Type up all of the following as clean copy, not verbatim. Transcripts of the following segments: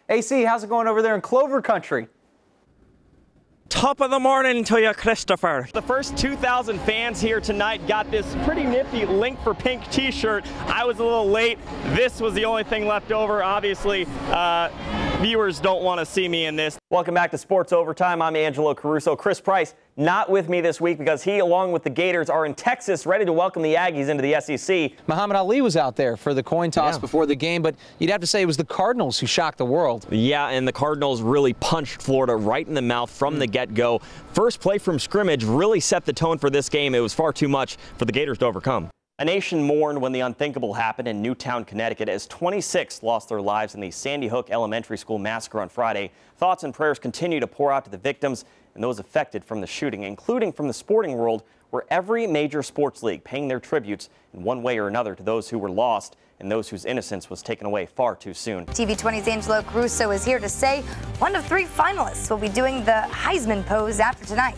AC, how's it going over there in Clover Country? Top of the morning to you, Christopher. The first 2,000 fans here tonight got this pretty nifty Link for Pink t-shirt. I was a little late. This was the only thing left over. Obviously, viewers don't want to see me in this. Welcome back to Sports Overtime. I'm Angelo Caruso. Chris Price not with me this week because he, along with the Gators, are in Texas ready to welcome the Aggies into the SEC. Muhammad Ali was out there for the coin toss before the game, but you'd have to say it was the Cardinals who shocked the world. Yeah, and the Cardinals really punched Florida right in the mouth from the get-go. First play from scrimmage really set the tone for this game. It was far too much for the Gators to overcome. A nation mourned when the unthinkable happened in Newtown, Connecticut, as 26 lost their lives in the Sandy Hook Elementary School massacre on Friday. Thoughts and prayers continue to pour out to the victims and those affected from the shooting, including from the sporting world, where every major sports league paying their tributes in one way or another to those who were lost and those whose innocence was taken away far too soon. TV20's Angelo Caruso is here to say one of 3 finalists will be doing the Heisman pose after tonight.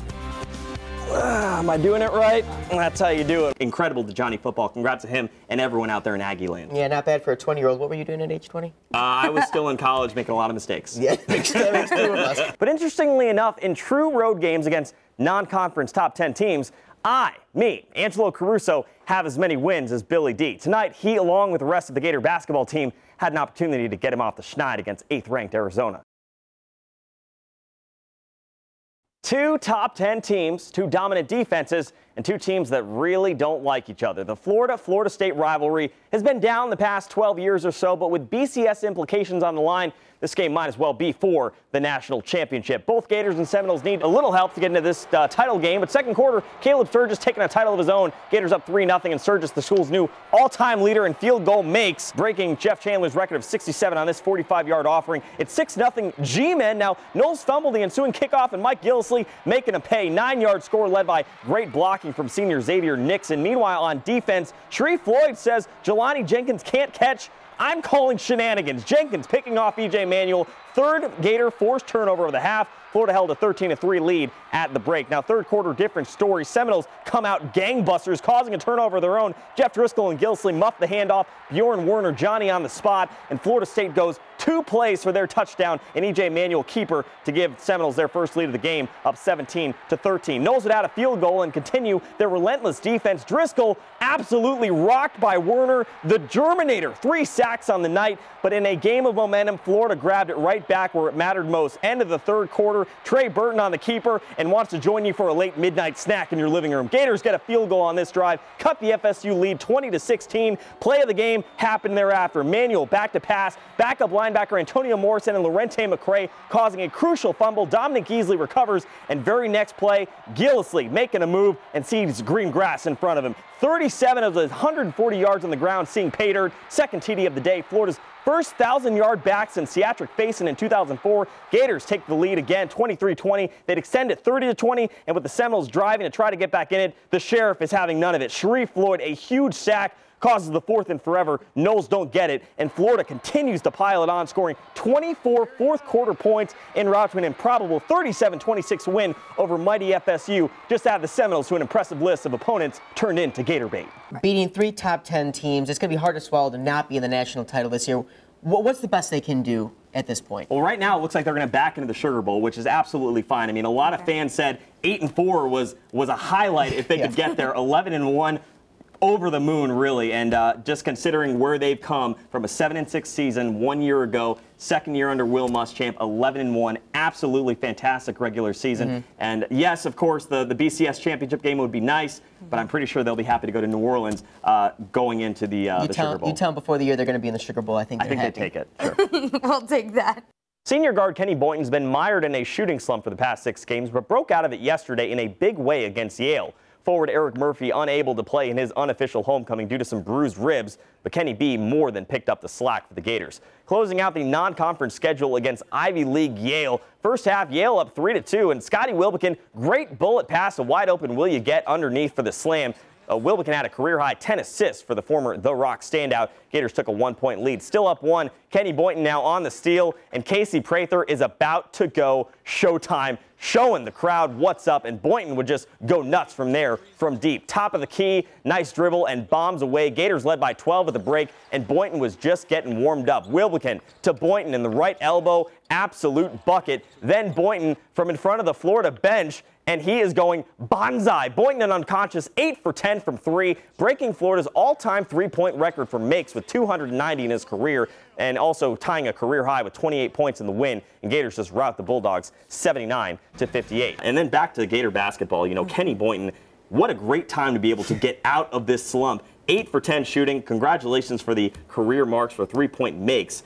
Am I doing it right? That's how you do it. Incredible to Johnny Football. Congrats to him and everyone out there in Aggie land. Yeah, not bad for a 20-year-old. What were you doing at age 20? I was still in college making a lot of mistakes. Yeah, makes 2 of us. But interestingly enough, in true road games against non-conference top 10 teams, Angelo Caruso, have as many wins as Billy D. Tonight, he, along with the rest of the Gator basketball team, had an opportunity to get him off the schneid against 8th-ranked Arizona. 2 top 10 teams, 2 dominant defenses, and 2 teams that really don't like each other. The Florida State rivalry has been down the past 12 years or so, but with BCS implications on the line, this game might as well be for the national championship. Both Gators and Seminoles need a little help to get into this title game, but second quarter, Caleb Sturgis taking a title of his own. Gators up 3-0, and Sturgis, the school's new all-time leader in field goal makes, breaking Jeff Chandler's record of 67 on this 45-yard offering. It's 6-0 G-men. Now, Knowles fumbled the ensuing kickoff, and Mike Gillisley making a pay. 9-yard score led by great blocking from senior Xavier Nixon. Meanwhile, on defense, Sharif Floyd says Jelani Jenkins can't catch. I'm calling shenanigans. Jenkins picking off E.J. Manuel. 3rd Gator forced turnover of the half. Florida held a 13-3 lead at the break. Now, third quarter, different story. Seminoles come out gangbusters, causing a turnover of their own. Jeff Driscoll and Gillisley muff the handoff. Bjorn Werner, Johnny on the spot, and Florida State goes 2 plays for their touchdown, and E.J. Manuel keeper to give Seminoles their first lead of the game, up 17-13. Knowles would add a field goal and continue their relentless defense. Driscoll absolutely rocked by Werner, the Germinator. 3 sacks on the night, but in a game of momentum, Florida grabbed it right back where it mattered most. End of the third quarter, Trey Burton on the keeper and wants to join you for a late midnight snack in your living room. Gators get a field goal on this drive, cut the FSU lead 20-16. Play of the game happened thereafter. Manuel back to pass, backup linebacker Antonio Morrison and Lorente McCray causing a crucial fumble. Dominic Easley recovers, and very next play, Gillisley making a move and sees green grass in front of him. 37 of the 140 yards on the ground seeing pay dirt. Second TD of the day. Florida's first 1,000-yard back since Seatric Faison in 2004. Gators take the lead again, 23-20. They'd extend it 30-20, and with the Seminoles driving to try to get back in it, the Sheriff is having none of it. Sharif Floyd, a huge sack, causes the 4th and forever. Knowles don't get it, and Florida continues to pile it on, scoring 24 fourth-quarter points en route to an improbable 37-26 win over mighty FSU. Just add the Seminoles to an impressive list of opponents turned into Gator bait. Beating 3 top 10 teams, it's going to be hard to swallow to not be in the national title this year. What's the best they can do at this point? Well, right now it looks like they're going to back into the Sugar Bowl, which is absolutely fine. I mean, a lot of fans said 8-4 was a highlight if they could get there. 11-1. Over the moon, really, and just considering where they've come from a 7-6 season 1 year ago, second year under Will Muschamp, 11-1, absolutely fantastic regular season. And yes, of course, the BCS championship game would be nice, but I'm pretty sure they'll be happy to go to New Orleans going into the Sugar Bowl. You tell them before the year they're going to be in the Sugar Bowl. I think they take it. Sure. We'll take that. Senior guard Kenny Boynton's been mired in a shooting slump for the past 6 games, but broke out of it yesterday in a big way against Yale. Forward Eric Murphy unable to play in his unofficial homecoming due to some bruised ribs, but Kenny B more than picked up the slack for the Gators. Closing out the non-conference schedule against Ivy League Yale. First half, Yale up 3-2, and Scotty Wilbekin, great bullet pass, a wide open will you get underneath for the slam. Wilbekin had a career-high 10 assists for the former The Rock standout. Gators took a 1-point lead. Still up 1, Kenny Boynton now on the steal, and Casey Prather is about to go showtime, showing the crowd what's up, and Boynton would just go nuts from there from deep. Top of the key, nice dribble, and bombs away. Gators led by 12 at the break, and Boynton was just getting warmed up. Wilbekin to Boynton in the right elbow, absolute bucket. Then Boynton from in front of the Florida bench, and he is going bonsai. Boynton an unconscious 8 for 10 from 3, breaking Florida's all-time three-point record for makes with 290 in his career, and also tying a career high with 28 points in the win. And Gators just rout the Bulldogs 79-58. And then back to Gator basketball. You know, Kenny Boynton, what a great time to be able to get out of this slump. 8 for 10 shooting. Congratulations for the career marks for three-point makes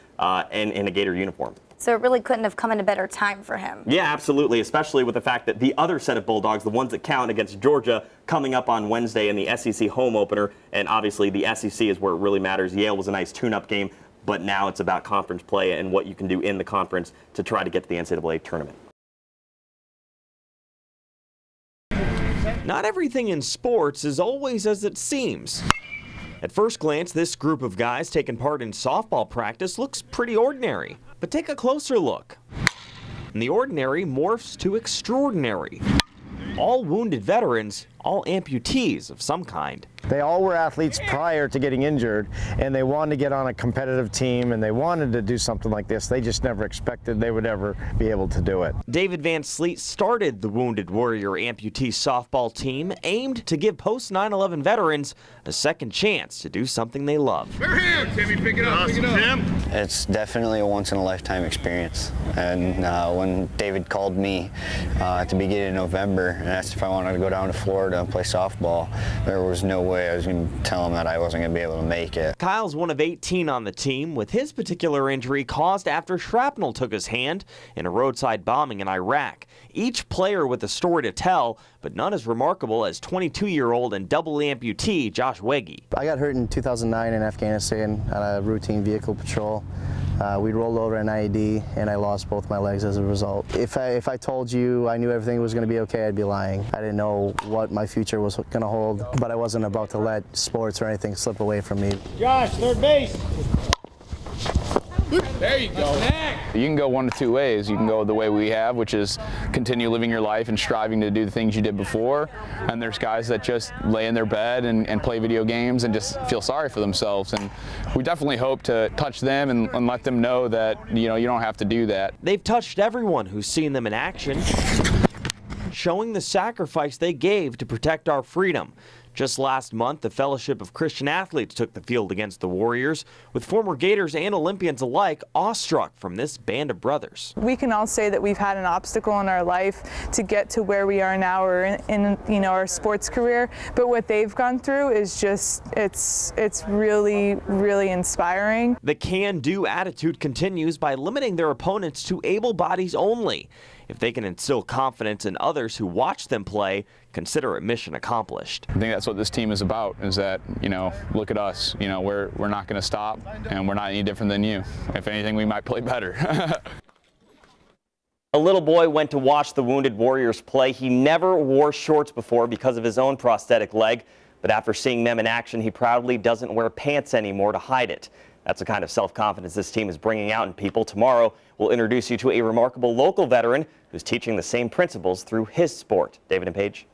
in a Gator uniform. So it really couldn't have come in a better time for him. Yeah, absolutely, especially with the fact that the other set of Bulldogs, the ones that count against Georgia, coming up on Wednesday in the SEC home opener, and obviously the SEC is where it really matters. Yale was a nice tune-up game, but now it's about conference play and what you can do in the conference to try to get to the NCAA tournament. Not everything in sports is always as it seems. At first glance, this group of guys taking part in softball practice looks pretty ordinary. But take a closer look. And the ordinary morphs to extraordinary. All wounded veterans, all amputees of some kind. They all were athletes prior to getting injured, and they wanted to get on a competitive team, and they wanted to do something like this. They just never expected they would ever be able to do it. David Van Sleet started the Wounded Warrior amputee softball team, aimed to give post-9/11 veterans a second chance to do something they love. Timmy, pick it up, pick it up. It's definitely a once-in-a-lifetime experience, and when David called me at the beginning of November and asked if I wanted to go down to Florida and play softball, there was no way I was going to tell him that I wasn't going to be able to make it. Kyle's one of 18 on the team, with his particular injury caused after shrapnel took his hand in a roadside bombing in Iraq. Each player with a story to tell, but none as remarkable as 22-year-old and double amputee Josh Wegge. I got hurt in 2009 in Afghanistan on a routine vehicle patrol. We rolled over an IED, and I lost both my legs as a result. If I told you I knew everything was going to be okay, I'd be lying. I didn't know what my future was going to hold, but I wasn't about to let sports or anything slip away from me. Josh, third base. There you go. You can go one of two ways. You can go the way we have, which is continue living your life and striving to do the things you did before. And there's guys that just lay in their bed and play video games and just feel sorry for themselves. And we definitely hope to touch them and let them know that, you know, you don't have to do that. They've touched everyone who's seen them in action, showing the sacrifice they gave to protect our freedom. Just last month, the Fellowship of Christian Athletes took the field against the Warriors, with former Gators and Olympians alike awestruck from this band of brothers. We can all say that we've had an obstacle in our life to get to where we are now, or in you know, our sports career, but what they've gone through is just, it's really, really inspiring. The can-do attitude continues by limiting their opponents to able bodies only. If they can instill confidence in others who watch them play, consider it mission accomplished. I think that's what this team is about, is that, you know, look at us. You know, we're not going to stop, and we're not any different than you. If anything, we might play better. A little boy went to watch the Wounded Warriors play. He never wore shorts before because of his own prosthetic leg, but after seeing them in action, he proudly doesn't wear pants anymore to hide it. That's the kind of self-confidence this team is bringing out in people. Tomorrow, we'll introduce you to a remarkable local veteran who's teaching the same principles through his sport. David and Paige.